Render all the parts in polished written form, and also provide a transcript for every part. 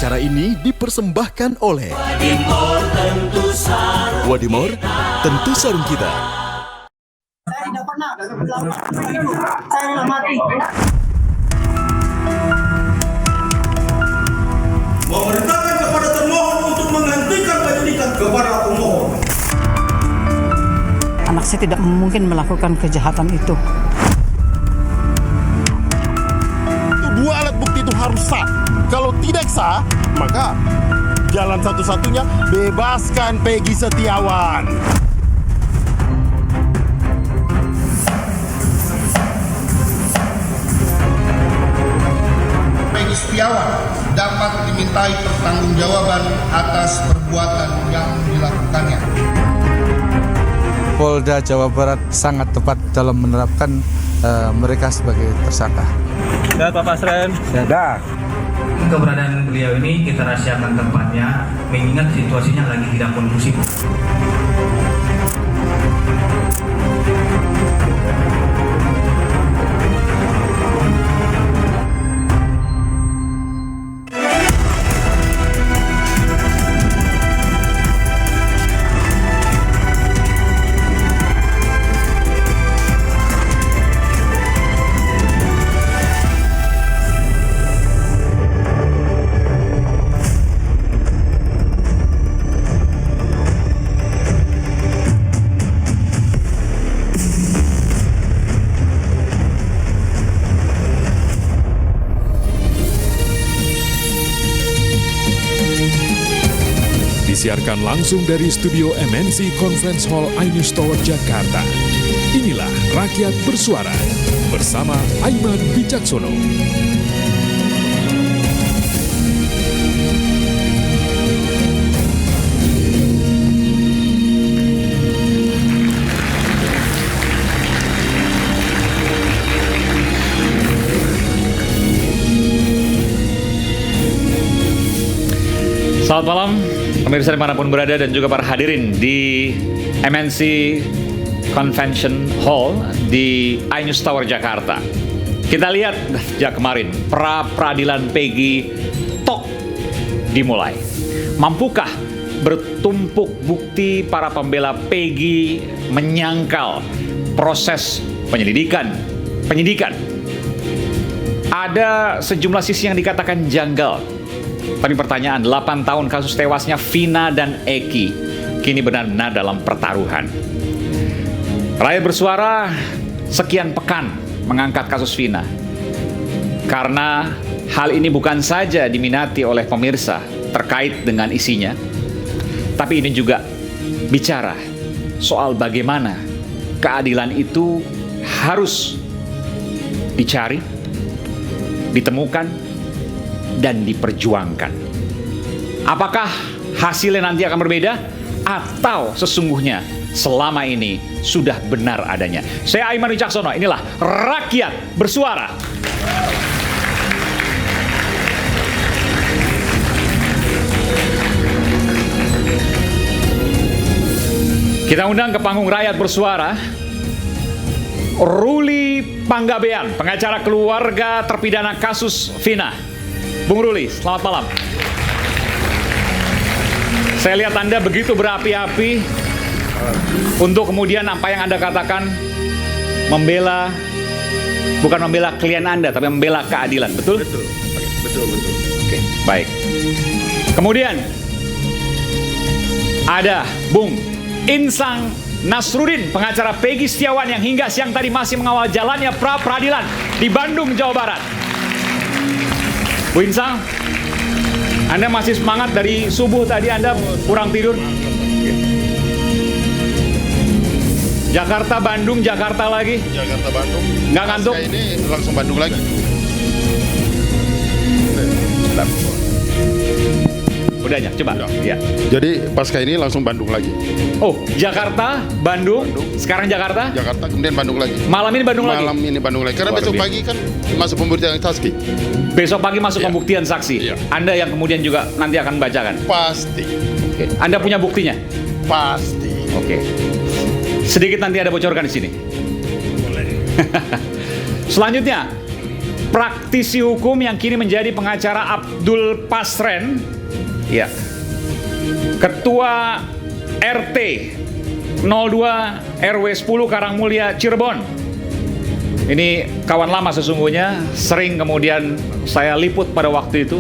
Acara ini dipersembahkan oleh Wadimor, tentu sarung kita. Saya tidak pernah. Saya sudah mati. Memerintahkan kepada termohon untuk menghentikan penyidikan kepada pemohon. Anak saya tidak mungkin melakukan kejahatan itu. Dua alat bukti itu harus sah. Kalau tidak sah, maka jalan satu-satunya bebaskan Peggy Setiawan. Peggy Setiawan dapat dimintai pertanggungjawaban atas perbuatan yang dilakukannya. Polda Jawa Barat sangat tepat dalam menerapkan mereka sebagai tersangka. Ya, Pak Pasren. Ya, keberadaan beliau ini kita rahasiakan tempatnya, mengingat situasinya lagi tidak kondusif. Disiarkan langsung dari studio MNC Conference Hall iNews Tower Jakarta. Inilah Rakyat Bersuara bersama Aiman Wicaksono. Selamat malam, pemirsa dimanapun berada dan juga para hadirin di MNC Convention Hall di iNews Tower Jakarta. Kita lihat sejak kemarin pra-peradilan Peggy Tok dimulai. Mampukah bertumpuk bukti para pembela Peggy menyangkal proses penyidikan? Ada sejumlah sisi yang dikatakan janggal. Tapi pertanyaan, 8 tahun kasus tewasnya Vina dan Eki kini benar-benar dalam pertaruhan. Rakyat Bersuara sekian pekan mengangkat kasus Vina karena hal ini bukan saja diminati oleh pemirsa terkait dengan isinya, tapi ini juga bicara soal bagaimana keadilan itu harus dicari, ditemukan, dan diperjuangkan. Apakah hasilnya nanti akan berbeda atau sesungguhnya selama ini sudah benar adanya? Saya Aiman Wicaksono, inilah Rakyat Bersuara. Kita undang ke panggung Rakyat Bersuara Ruli Panggabean, pengacara keluarga terpidana kasus Vina. Bung Ruli, selamat malam. Saya lihat Anda begitu berapi-api untuk kemudian apa yang Anda katakan bukan membela klien Anda, tapi membela keadilan, betul? Betul. Oke, baik. Kemudian ada Bung Insang Nasruddin, pengacara Peggy Setiawan yang hingga siang tadi masih mengawal jalannya pra-peradilan di Bandung, Jawa Barat. Bu Insang, Anda masih semangat dari subuh tadi, Anda kurang tidur? Jakarta, Bandung, Jakarta lagi? Jakarta, Bandung. Nggak ngantuk? Pasca ini langsung Bandung lagi. Udahnya, coba. Udah. Ya. Jadi pasca ini langsung Bandung lagi. Oh, Jakarta, Bandung, sekarang Jakarta? Jakarta kemudian Bandung lagi. Malam ini Bandung lagi? Malam ini Bandung lagi. Karena Luar besok biasa. pagi kan masuk pembuktian saksi. Besok pagi masuk Iya. pembuktian saksi. Iya. Anda yang kemudian juga nanti akan membacakan. Pasti. Oke. Anda punya buktinya? Pasti. Oke. Sedikit nanti ada bocorkan di sini. Boleh. Selanjutnya, praktisi hukum yang kini menjadi pengacara Abdul Pasren, ya, Ketua RT 02 RW 10 Karangmulya Cirebon. Ini kawan lama sesungguhnya, sering kemudian saya liput pada waktu itu.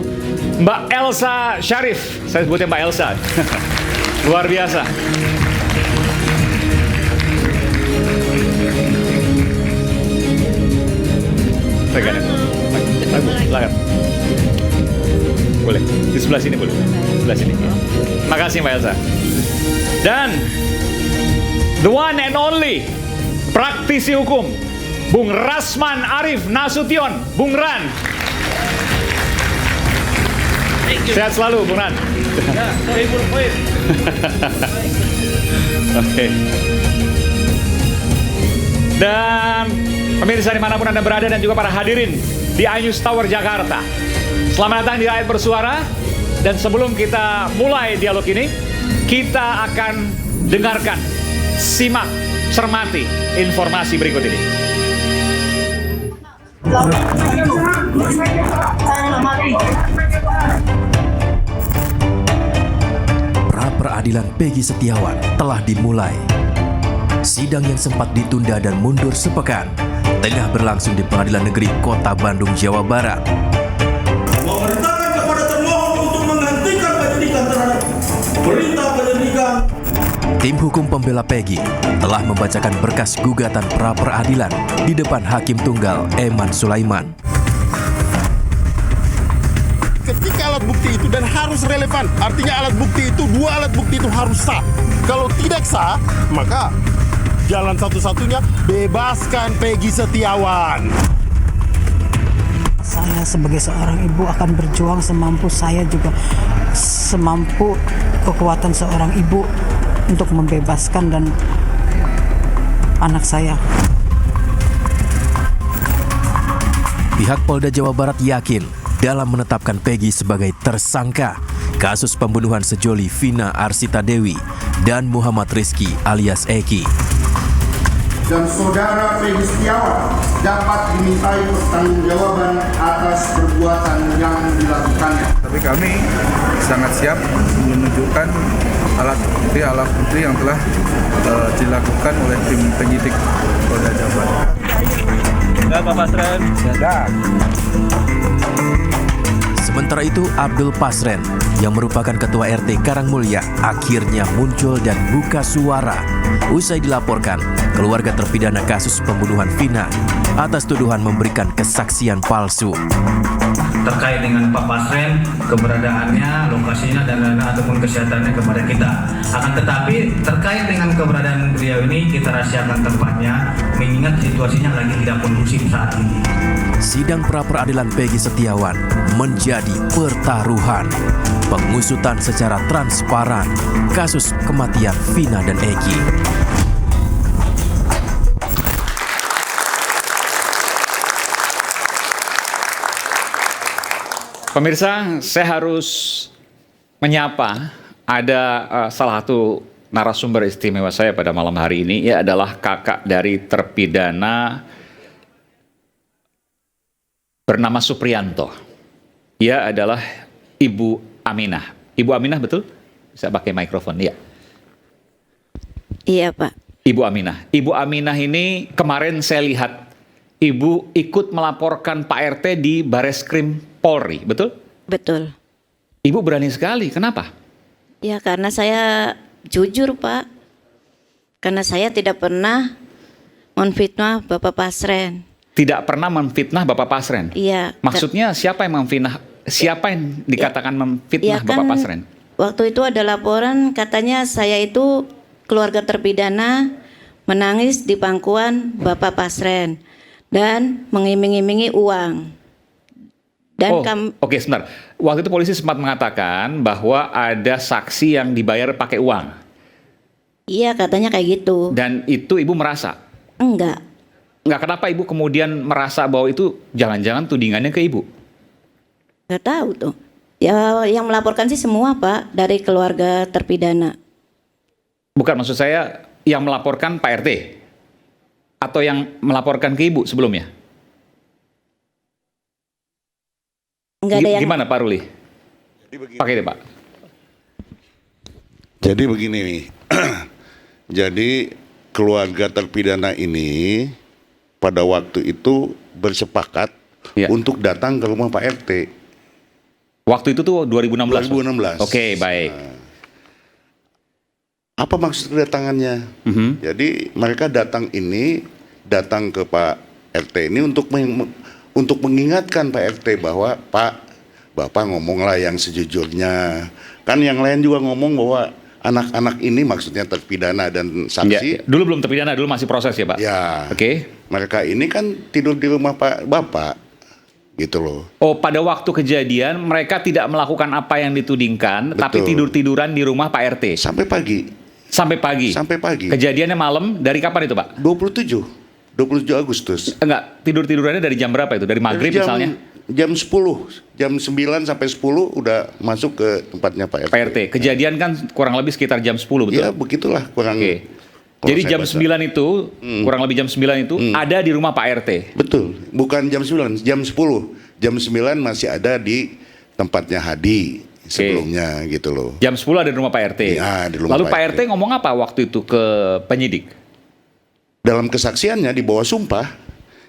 Mbak Elsa Syarif, saya sebutnya Mbak Elsa. Luar biasa. Silakan. Boleh, di sebelah sini boleh. Sebelah sini. Makasih Mbak Elsa. Dan the one and only praktisi hukum Bung Rasman Arif Nasution, Bung Ran. Sehat selalu, Bung Ran. Oke. Dan pemirsa dimanapun Anda berada dan juga para hadirin di iNews Tower Jakarta, selamat datang di Rakyat Bersuara. Dan sebelum kita mulai dialog ini, kita akan dengarkan, simak, cermati informasi berikut ini. Pra peradilan Peggy Setiawan telah dimulai. Sidang yang sempat ditunda dan mundur sepekan tengah berlangsung di Pengadilan Negeri Kota Bandung, Jawa Barat. Memerintahkan kepada termohon untuk menghentikan penyidikan terhadap perintah penyidikan. Tim hukum pembela Peggy telah membacakan berkas gugatan pra peradilan di depan Hakim Tunggal Eman Sulaiman. Ketika alat bukti itu dan harus relevan, artinya alat bukti itu, dua alat bukti itu harus sah. Kalau tidak sah, maka jalan satu-satunya bebaskan Peggy Setiawan. Saya sebagai seorang ibu akan berjuang semampu saya juga, semampu kekuatan seorang ibu untuk membebaskan dan anak saya. Pihak Polda Jawa Barat yakin dalam menetapkan Peggy sebagai tersangka kasus pembunuhan sejoli Vina Arsita Dewi dan Muhammad Rizky alias Eki. Dan saudara Peggy Setiawan dapat dimintai pertanggungjawaban atas perbuatan yang dilakukannya. Tapi kami sangat siap menunjukkan alat bukti yang telah dilakukan oleh tim penyidik Polda Jawa Barat. Pak Pasren. Sementara itu, Abdul Pasren yang merupakan Ketua RT Karangmulya akhirnya muncul dan buka suara usai dilaporkan keluarga terpidana kasus pembunuhan Vina atas tuduhan memberikan kesaksian palsu. Terkait dengan Pak Pasren, keberadaannya, lokasinya, dan lain-lain ataupun kesehatannya kepada kita. Akan tetapi terkait dengan keberadaan beliau ini kita rahasiakan tempatnya, mengingat situasinya lagi tidak kondusif saat ini. Sidang pra-peradilan Peggy Setiawan menjadi pertaruhan pengusutan secara transparan kasus kematian Vina dan Eki. Pemirsa, saya harus menyapa ada salah satu narasumber istimewa saya pada malam hari ini, ia adalah kakak dari terpidana bernama Supriyanto. Ia adalah Ibu Aminah. Ibu Aminah betul? Bisa pakai mikrofon, ya. Iya, Pak. Ibu Aminah. Ibu Aminah ini kemarin saya lihat Ibu ikut melaporkan Pak RT di Bareskrim Polri, betul? Betul. Ibu berani sekali, kenapa? Ya karena saya jujur, Pak. Karena saya tidak pernah memfitnah Bapak Pasren. Tidak pernah memfitnah Bapak Pasren? Iya. Maksudnya siapa yang memfitnah? Siapa yang dikatakan memfitnah Bapak Pasren? Waktu itu ada laporan katanya saya itu keluarga terpidana menangis di pangkuan Bapak Pasren dan mengiming-imingi uang. Dan Oke, sebentar. Waktu itu polisi sempat mengatakan bahwa ada saksi yang dibayar pakai uang. Iya, katanya kayak gitu. Dan itu Ibu merasa? Enggak. Enggak, kenapa Ibu kemudian merasa bahwa itu jangan-jangan tudingannya ke Ibu? Enggak tahu tuh. Ya yang melaporkan sih semua, Pak, dari keluarga terpidana. Bukan, maksud saya yang melaporkan Pak RT? Atau yang melaporkan ke Ibu sebelumnya? Nggak ada yang Gimana Pak Ruli? Pakai deh Pak. Jadi begini nih, jadi keluarga terpidana ini pada waktu itu bersepakat untuk datang ke rumah Pak RT. Waktu itu tuh 2016? 2016. Oke, baik. Apa maksud kedatangannya? Jadi mereka datang ke Pak RT ini untuk mengingatkan Pak RT bahwa Pak, Bapak ngomonglah yang sejujurnya. Kan yang lain juga ngomong bahwa anak-anak ini maksudnya terpidana dan saksi. Ya, dulu belum terpidana, dulu masih proses ya Pak? Ya. Oke. Mereka ini kan tidur di rumah Bapak, gitu loh. Oh, pada waktu kejadian mereka tidak melakukan apa yang ditudingkan, tapi tidur-tiduran di rumah Pak RT? Sampai pagi. Sampai pagi? Sampai pagi. Kejadiannya malam, dari kapan itu Pak? 27 Agustus. Enggak, tidur-tidurannya dari jam berapa itu? Dari maghrib misalnya? Jam 10, jam 9 sampai 10 udah masuk ke tempatnya Pak RT. Pak RT. Kejadian kan kurang lebih sekitar jam 10, betul? Ya, begitulah kurang. Oke. Jadi jam 9 itu, kurang lebih jam 9 itu ada di rumah Pak RT? Betul, bukan jam 9, jam 10. Jam 9 masih ada di tempatnya Hadi sebelumnya gitu loh. Jam 10 ada di rumah Pak RT? Ya, di rumah Lalu Pak RT ngomong apa waktu itu ke penyidik? Dalam kesaksiannya di bawah sumpah,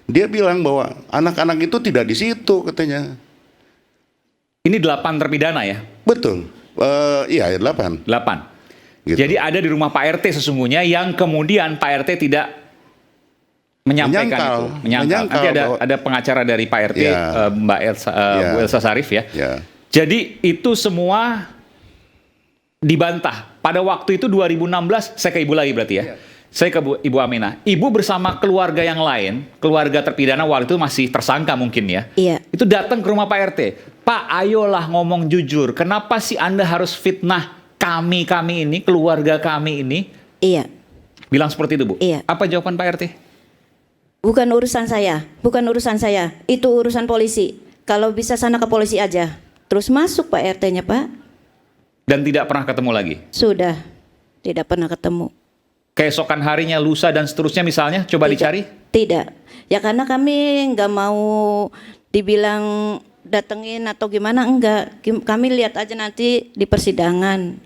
dia bilang bahwa anak-anak itu tidak di situ katanya. Ini 8 terpidana ya? Betul, iya 8. 8. Gitu. Jadi ada di rumah Pak RT sesungguhnya yang kemudian Pak RT tidak menyampaikan itu. Menyangkal. Nanti ada pengacara dari Pak RT, Mbak Elsa, Bu Elsa Sarif ya. Jadi itu semua dibantah. Pada waktu itu 2016, saya ke Ibu lagi berarti ya. Saya ke Ibu Aminah. Ibu bersama keluarga yang lain, keluarga terpidana waktu itu masih tersangka mungkin ya. Iya. Itu datang ke rumah Pak RT. Pak, ayolah ngomong jujur. Kenapa sih Anda harus fitnah kami ini, keluarga kami ini? Iya. Bilang seperti itu, Bu? Iya. Apa jawaban Pak RT? Bukan urusan saya, bukan urusan saya. Itu urusan polisi. Kalau bisa sana ke polisi aja. Terus masuk Pak RT-nya, Pak. Dan tidak pernah ketemu lagi? Sudah, tidak pernah ketemu. Keesokan harinya, lusa dan seterusnya misalnya, coba dicari? Tidak. Ya karena kami nggak mau dibilang datengin atau gimana, enggak. Kami lihat aja nanti di persidangan.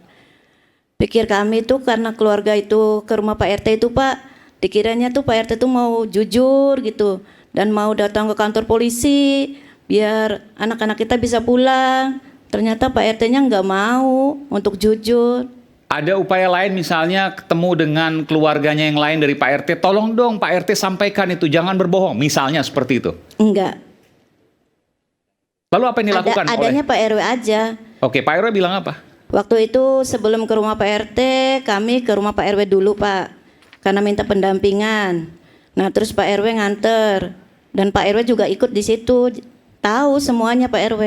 Pikir kami tuh karena keluarga itu ke rumah Pak RT itu Pak, dikiranya tuh Pak RT tuh mau jujur gitu. Dan mau datang ke kantor polisi, biar anak-anak kita bisa pulang. Ternyata Pak RT-nya nggak mau untuk jujur. Ada upaya lain misalnya ketemu dengan keluarganya yang lain dari Pak RT, tolong dong Pak RT sampaikan itu, jangan berbohong, misalnya seperti itu? Enggak. Lalu apa yang dilakukan adanya Pak RW aja. Oke, Pak RW bilang apa? Waktu itu sebelum ke rumah Pak RT, kami ke rumah Pak RW dulu Pak, karena minta pendampingan. Nah terus Pak RW nganter, dan Pak RW juga ikut di situ, tahu semuanya Pak RW.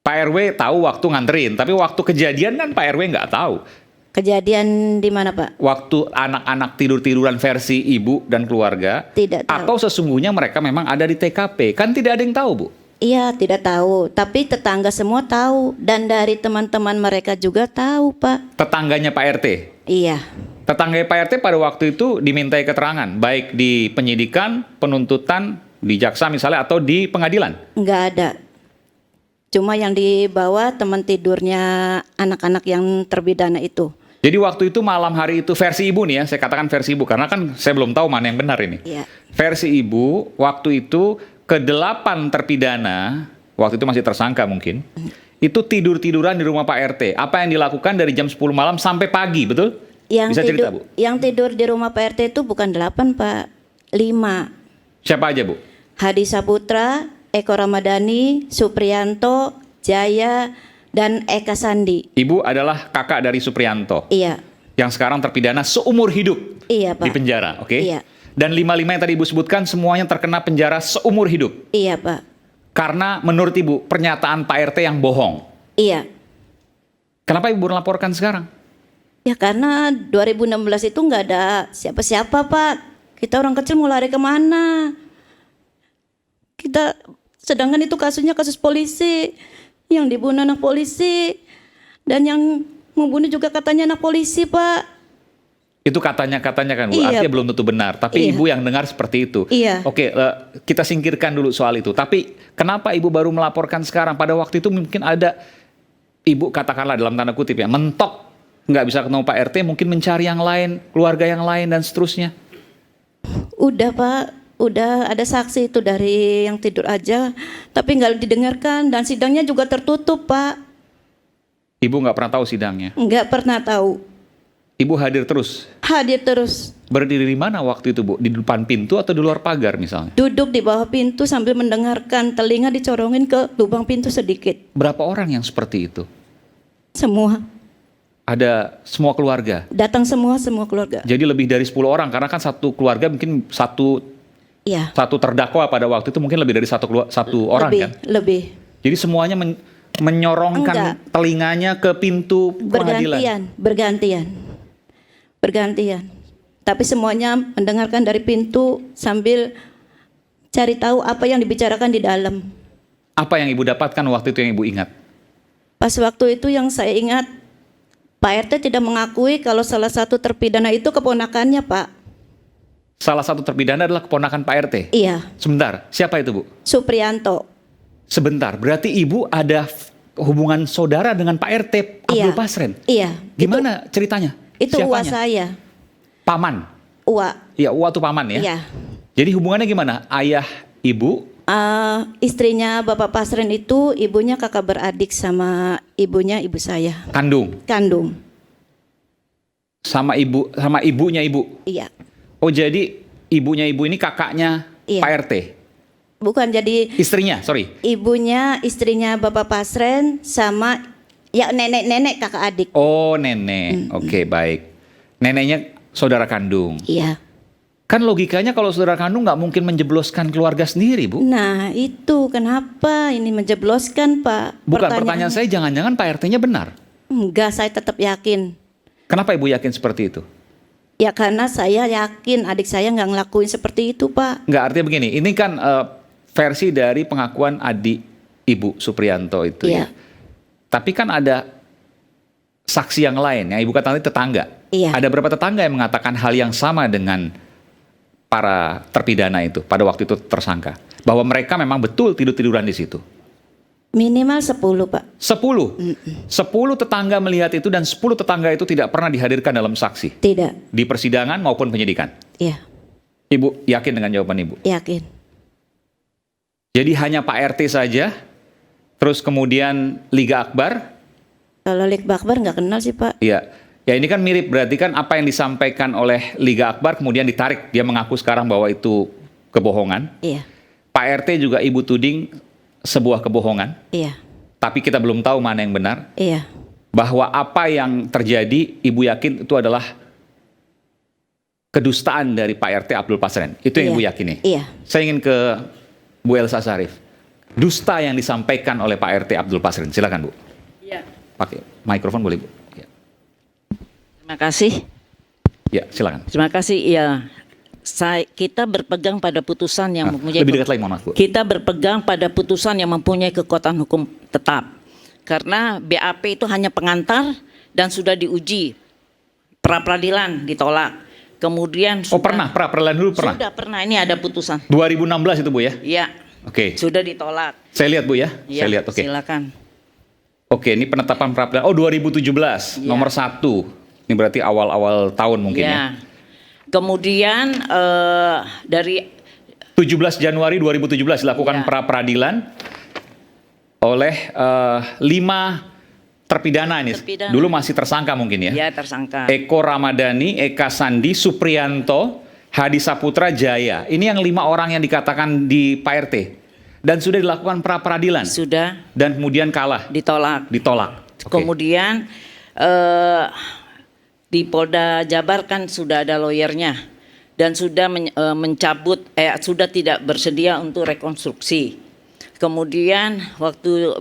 Pak RW tahu waktu nganterin, tapi waktu kejadian kan Pak RW nggak tahu. Kejadian di mana Pak? Waktu anak-anak tidur-tiduran versi ibu dan keluarga? Tidak tahu. Atau sesungguhnya mereka memang ada di TKP? Kan tidak ada yang tahu, Bu? Iya, tidak tahu. Tapi tetangga semua tahu. Dan dari teman-teman mereka juga tahu, Pak. Tetangganya Pak RT? Iya. Tetangganya Pak RT pada waktu itu dimintai keterangan, baik di penyidikan, penuntutan, di jaksa misalnya, atau di pengadilan? Nggak ada. Cuma yang dibawa teman tidurnya anak-anak yang terpidana itu. Jadi waktu itu malam hari itu versi ibu nih ya, saya katakan versi ibu karena kan saya belum tahu mana yang benar ini. Iya. Versi ibu waktu itu ke-8 terpidana, waktu itu masih tersangka mungkin, itu tidur-tiduran di rumah Pak RT. Apa yang dilakukan dari jam 10 malam sampai pagi, betul? Bisa cerita, Bu? Yang tidur di rumah Pak RT itu bukan 8, Pak. 5. Siapa aja, Bu? Hadi Saputra, Eko Ramadhani, Supriyanto, Jaya, dan Eka Sandi. Ibu adalah kakak dari Supriyanto. Iya. Yang sekarang terpidana seumur hidup. Iya, Pak. Di penjara, oke? Iya. Dan 5 yang tadi Ibu sebutkan semuanya terkena penjara seumur hidup. Iya, Pak. Karena menurut Ibu pernyataan Pak RT yang bohong. Iya. Kenapa Ibu melaporkan sekarang? Ya karena 2016 itu nggak ada siapa-siapa, Pak. Kita orang kecil mau lari kemana? Kita, sedangkan itu kasusnya kasus polisi. Yang dibunuh anak polisi. Dan yang membunuh juga katanya anak polisi, Pak. Itu katanya kan Bu, Iya. artinya belum tentu benar. Tapi Iya. Ibu yang dengar seperti itu. Iya. Oke, kita singkirkan dulu soal itu. Tapi kenapa Ibu baru melaporkan sekarang? Pada waktu itu mungkin ada Ibu katakanlah dalam tanda kutip ya, mentok, nggak bisa ketemu Pak RT, mungkin mencari yang lain, keluarga yang lain dan seterusnya. Udah Pak, udah ada saksi itu dari yang tidur aja, tapi nggak didengarkan dan sidangnya juga tertutup Pak. Ibu nggak pernah tahu sidangnya. Nggak pernah tahu. Ibu hadir terus. Hadir terus. Berdiri di mana waktu itu Bu? Di depan pintu atau di luar pagar misalnya? Duduk di bawah pintu sambil mendengarkan, telinga dicorongin ke lubang pintu sedikit. Berapa orang yang seperti itu? Semua. Ada semua keluarga? Datang semua keluarga. Jadi lebih dari 10 orang, karena kan satu keluarga mungkin satu Iya. terdakwa pada waktu itu mungkin lebih dari satu orang Lebih, kan? lebih. Jadi semuanya menyorongkan telinganya ke pintu pengadilan. Bergantian. Tapi semuanya mendengarkan dari pintu sambil cari tahu apa yang dibicarakan di dalam. Apa yang Ibu dapatkan waktu itu yang Ibu ingat? Pas waktu itu yang saya ingat, Pak RT tidak mengakui kalau salah satu terpidana itu keponakannya, Pak. Salah satu terpidana adalah keponakan Pak RT? Iya. Sebentar, siapa itu Bu? Suprianto. Sebentar, berarti Ibu ada hubungan saudara dengan Pak RT Abdul Pasren? Iya. Gimana ceritanya? Itu uwa Siapanya? saya. Paman? Uwa. Iya, uwa tuh paman ya? Iya. Jadi hubungannya gimana? Ayah, ibu? Istrinya Bapak Pasren itu ibunya kakak beradik sama ibunya ibu saya. Kandung? Kandung. Sama ibunya ibu? Iya. Oh jadi ibunya ibu ini kakaknya Iya. Pak RT? Bukan, jadi Istrinya, sorry. ibunya istrinya Bapak Pasren sama ya nenek kakak adik. Oh nenek, oke baik. Neneknya saudara kandung. Iya. Kan logikanya kalau saudara kandung nggak mungkin menjebloskan keluarga sendiri Bu. Nah itu kenapa ini menjebloskan Pak? Bukan, pertanyaan saya jangan-jangan Pak RT-nya benar. Enggak, saya tetap yakin. Kenapa Ibu yakin seperti itu? Ya karena saya yakin adik saya nggak ngelakuin seperti itu Pak. Nggak, artinya begini, ini kan versi dari pengakuan adik Ibu Suprianto itu Iya. ya. Tapi kan ada saksi yang lain, yang Ibu kata tadi tetangga. Iya. Ada berapa tetangga yang mengatakan hal yang sama dengan para terpidana itu pada waktu itu tersangka? Bahwa mereka memang betul tidur-tiduran di situ. Minimal 10 Pak. 10? 10 tetangga melihat itu dan 10 tetangga itu tidak pernah dihadirkan dalam saksi? Tidak. Di persidangan maupun penyidikan? Iya. Ibu yakin dengan jawaban Ibu? Yakin. Jadi hanya Pak RT saja, terus kemudian Liga Akbar? Kalau Liga Akbar nggak kenal sih Pak. Iya. Ya ini kan mirip, berarti kan apa yang disampaikan oleh Liga Akbar kemudian ditarik. Dia mengaku sekarang bahwa itu kebohongan. Iya. Pak RT juga Ibu tuding sebuah kebohongan. Iya. Tapi kita belum tahu mana yang benar. Iya. Bahwa apa yang terjadi Ibu yakin itu adalah kedustaan dari Pak RT Abdul Pasren. Itu yang Iya. Ibu yakini. Iya. Saya ingin ke Bu Elsa Sarif. Dusta yang disampaikan oleh Pak RT Abdul Pasren. Silakan Bu. Iya. Pakai mikrofon boleh Bu. Ya, Terima kasih. ya silakan. Terima kasih. Ya, kita berpegang pada putusan yang mempunyai Lebih dekat lagi mohon maaf Bu. Kita berpegang pada putusan yang mempunyai kekuatan hukum tetap. Karena BAP itu hanya pengantar dan sudah diuji. Pra-peradilan ditolak. Kemudian pra-peradilan dulu pernah? Sudah pernah, ini ada putusan. 2016 itu Bu ya? Iya. Oke. Sudah ditolak. Saya lihat Bu ya. Iya, Saya lihat, oke. silakan. Oke, ini penetapan pra-peradilan. Oh 2017, Iya. nomor 1. Ini berarti awal-awal tahun mungkin ya. Ya. Kemudian dari 17 Januari 2017 dilakukan Iya. pra-peradilan oleh 5 terpidana ini. Terpidana. Dulu masih tersangka mungkin ya. ya tersangka. Eko Ramadhani, Eka Sandi, Suprianto, Hadi Saputra, Jaya. Ini yang 5 orang yang dikatakan di Pak RT. Dan sudah dilakukan pra-peradilan. Sudah. Dan kemudian kalah. Ditolak. Oke. Kemudian di Polda Jabar kan sudah ada lawyernya dan sudah mencabut sudah tidak bersedia untuk rekonstruksi. Kemudian waktu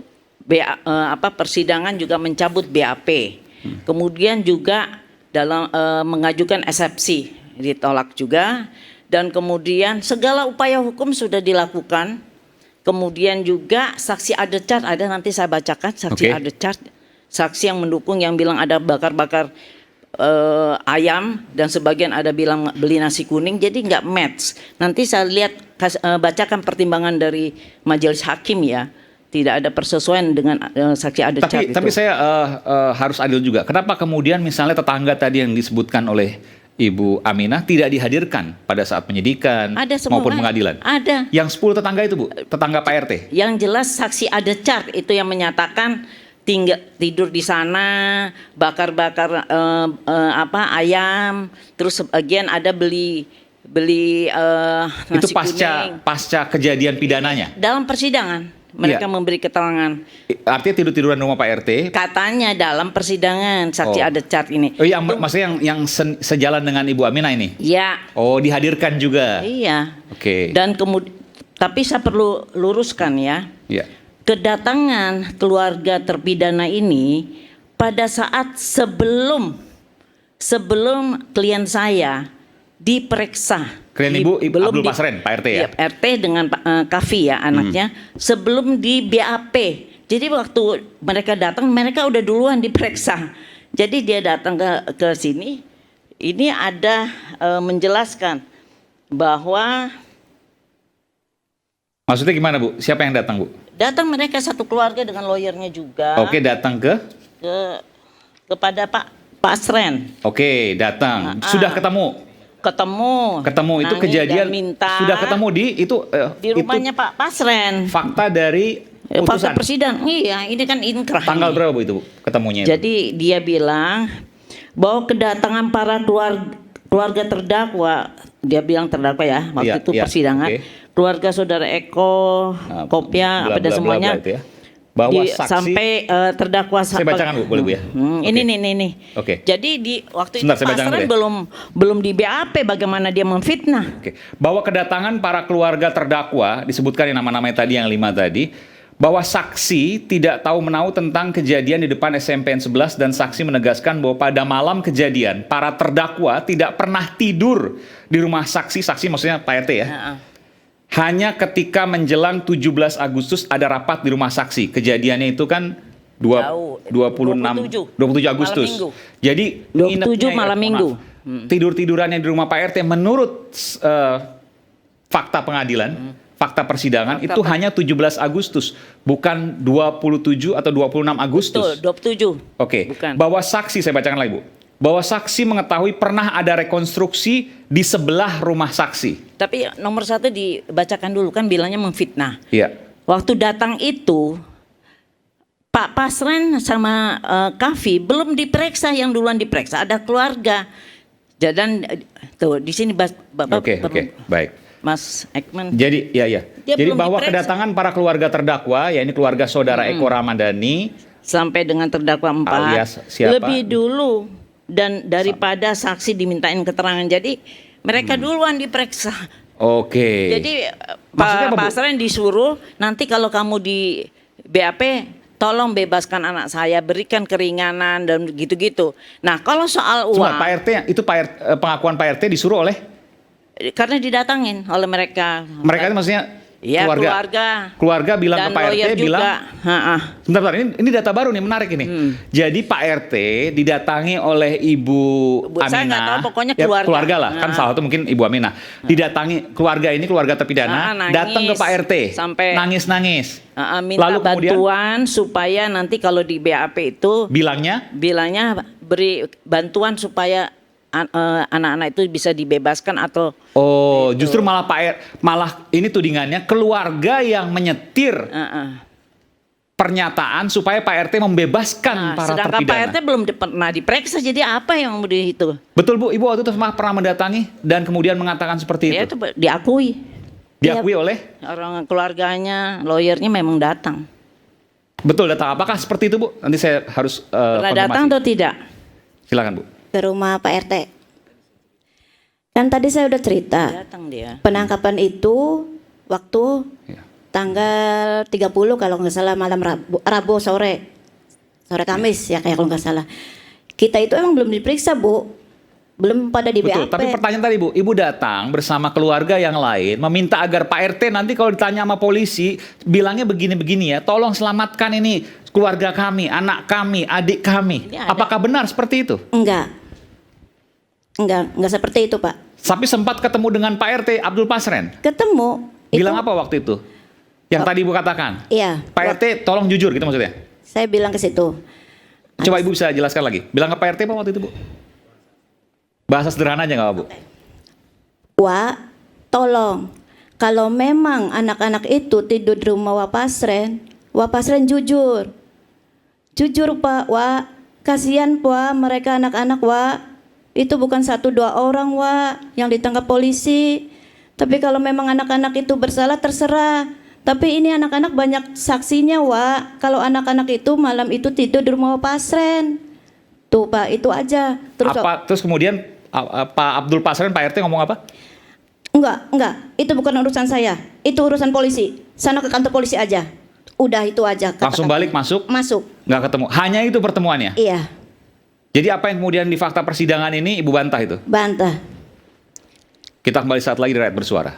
persidangan juga mencabut BAP. Kemudian juga dalam mengajukan eksepsi ditolak juga, dan kemudian segala upaya hukum sudah dilakukan. Kemudian juga saksi adechart ada, nanti saya bacakan saksi adechart, saksi yang mendukung yang bilang ada bakar-bakar ayam dan sebagian ada bilang beli nasi kuning, jadi nggak match. Nanti saya lihat bacakan pertimbangan dari majelis hakim ya, tidak ada persesuaian dengan saksi adat cat itu. Tapi saya harus adil juga. Kenapa kemudian misalnya tetangga tadi yang disebutkan oleh Ibu Aminah tidak dihadirkan pada saat penyidikan maupun pengadilan? Ada. Yang 10 tetangga itu Bu, tetangga Pak RT? Yang jelas saksi adat cat itu yang menyatakan tidur di sana, bakar-bakar ayam, terus sebagian ada beli nasi itu pasca kejadian pidananya? Dalam persidangan mereka memberi keterangan. Artinya tidur-tiduran rumah Pak RT? Katanya dalam persidangan saksi adat cat ini. Oh, maksudnya yang sejalan dengan Ibu Aminah ini? Iya. Oh, dihadirkan juga? Iya. Oke. Dan kemudian, tapi saya perlu luruskan ya. Iya. Kedatangan keluarga terpidana ini pada saat sebelum klien saya diperiksa. Klien Ibu Abdul Pasren, Pak RT ya? Iya, RT dengan Kavi ya anaknya, sebelum di BAP. Jadi waktu mereka datang, mereka udah duluan diperiksa. Jadi dia datang ke sini, ini ada menjelaskan bahwa. Maksudnya gimana Bu? Siapa yang datang Bu? Datang mereka satu keluarga dengan lawyernya juga. Oke, datang kepada Pak Pasren. Oke, datang. Sudah ketemu? Ketemu itu kejadian sudah ketemu di rumahnya Pak Pasren. Fakta dari putusan. Fakta persidangan. Iya, ini kan inkrah. Tanggal berapa Bu itu ketemunya? Jadi dia bilang bahwa kedatangan para keluarga terdakwa, dia bilang terdakwa ya waktu itu persidangan. Keluarga saudara Eko, Kopya, apa dan semuanya. Bahwa saksi sampai terdakwa. Saya bacakan Bu, boleh Bu ya? Ini. Oke. Jadi waktu itu Pasren belum di BAP bagaimana dia memfitnah. Oke. Bahwa kedatangan para keluarga terdakwa disebutkan yang nama-namanya tadi yang 5 tadi, bahwa saksi tidak tahu menahu tentang kejadian di depan SMPN 11 dan saksi menegaskan bahwa pada malam kejadian para terdakwa tidak pernah tidur di rumah saksi maksudnya Pak RT ya. Hanya ketika menjelang 17 Agustus ada rapat di rumah saksi. Kejadiannya itu kan 27 Agustus. Jadi 27 malam minggu. Tidur-tidurannya di rumah Pak RT menurut fakta pengadilan, fakta persidangan itu hanya 17 Agustus, bukan 27 atau 26 Agustus. Betul, 27. Oke. Bahwa saksi, saya bacakan lagi Bu. Bahwa saksi mengetahui pernah ada rekonstruksi di sebelah rumah saksi. Tapi nomor 1 dibacakan dulu, kan bilangnya memfitnah. Iya. Waktu datang itu Pak Pasren sama Kavi belum diperiksa, yang duluan diperiksa ada keluarga. Dan tuh di sini Bapak. Oke, baik. Mas Ekman. Jadi Jadi bahwa kedatangan para keluarga terdakwa, ya ini keluarga saudara Eko Ramadhani sampai dengan terdakwa 4 alias siapa? Lebih dulu dan daripada saksi dimintain keterangan. Jadi mereka duluan diperiksa. Oke. Jadi Pak Pasren disuruh nanti kalau kamu di BAP tolong bebaskan anak saya, berikan keringanan dan gitu-gitu. Nah, kalau soal uang. Pak RT itu pengakuan Pak RT disuruh oleh? Karena didatangin oleh mereka. Mereka itu maksudnya ya, keluarga bilang ke Pak RT bilang. Sebentar, ini data baru nih, menarik ini. Jadi Pak RT didatangi oleh Ibu Aminah. Saya nggak tahu, pokoknya keluarga lah, kan salah satu mungkin Ibu Aminah. Didatangi keluarga terpidana, datang ke Pak RT, sampai nangis-nangis. Minta lalu bantuan supaya nanti kalau di BAP itu bilangnya beri bantuan supaya anak-anak itu bisa dibebaskan atau justru malah ini tudingannya keluarga yang menyetir pernyataan supaya Pak RT membebaskan para sedangkan terpidana. Pak RT belum pernah diperiksa, jadi apa yang mau itu? Betul Bu, Ibu waktu itu pernah mendatangi dan kemudian mengatakan seperti itu. Itu diakui oleh orang keluarganya, lawyernya memang datang. Betul, datang. Apakah seperti itu Bu? Nanti saya harus pernah datang atau tidak? Silakan Bu. Ke rumah Pak RT. Kan tadi saya udah cerita. Datang dia. Penangkapan itu waktu tanggal 30 kalau nggak salah malam Rabu sore Kamis ya kayak kalau nggak salah. Kita itu emang belum diperiksa Bu, belum pada di BAP. Tapi pertanyaan tadi Bu, Ibu datang bersama keluarga yang lain meminta agar Pak RT nanti kalau ditanya sama polisi bilangnya begini-begini ya, tolong selamatkan ini keluarga kami, anak kami, adik kami. Apakah benar seperti itu? Enggak. Enggak seperti itu, Pak. Tapi sempat ketemu dengan Pak RT Abdul Pasren. Ketemu. Bilang apa waktu itu? Yang tadi Ibu katakan. Iya. Pak RT tolong jujur gitu maksudnya. Saya bilang ke situ. Coba Ibu bisa jelaskan lagi. Bilang ke Pak RT apa waktu itu, Bu? Bahasa sederhana aja nggak apa, Bu? Wak, tolong. Kalau memang anak-anak itu tidur di rumah Wak Pasren jujur. Jujur, Pak, Wak. Kasihan, Pak, mereka anak-anak, Wak. Itu bukan 1-2 orang, Wak, yang ditangkap polisi. Tapi kalau memang anak-anak itu bersalah, terserah. Tapi ini anak-anak banyak saksinya, Wak. Kalau anak-anak itu malam itu tidur di rumah Wak Pasren. Tuh, Pak, itu aja. Terus kemudian Pak Abdul Pasren, Pak RT ngomong apa? Enggak. Itu bukan urusan saya. Itu urusan polisi. Sana ke kantor polisi aja. Udah itu aja. Langsung balik masuk? Masuk. Nggak ketemu. Hanya itu pertemuannya? Iya. Jadi apa yang kemudian di fakta persidangan ini Ibu bantah itu? Bantah. Kita kembali saat lagi di Rakyat Bersuara.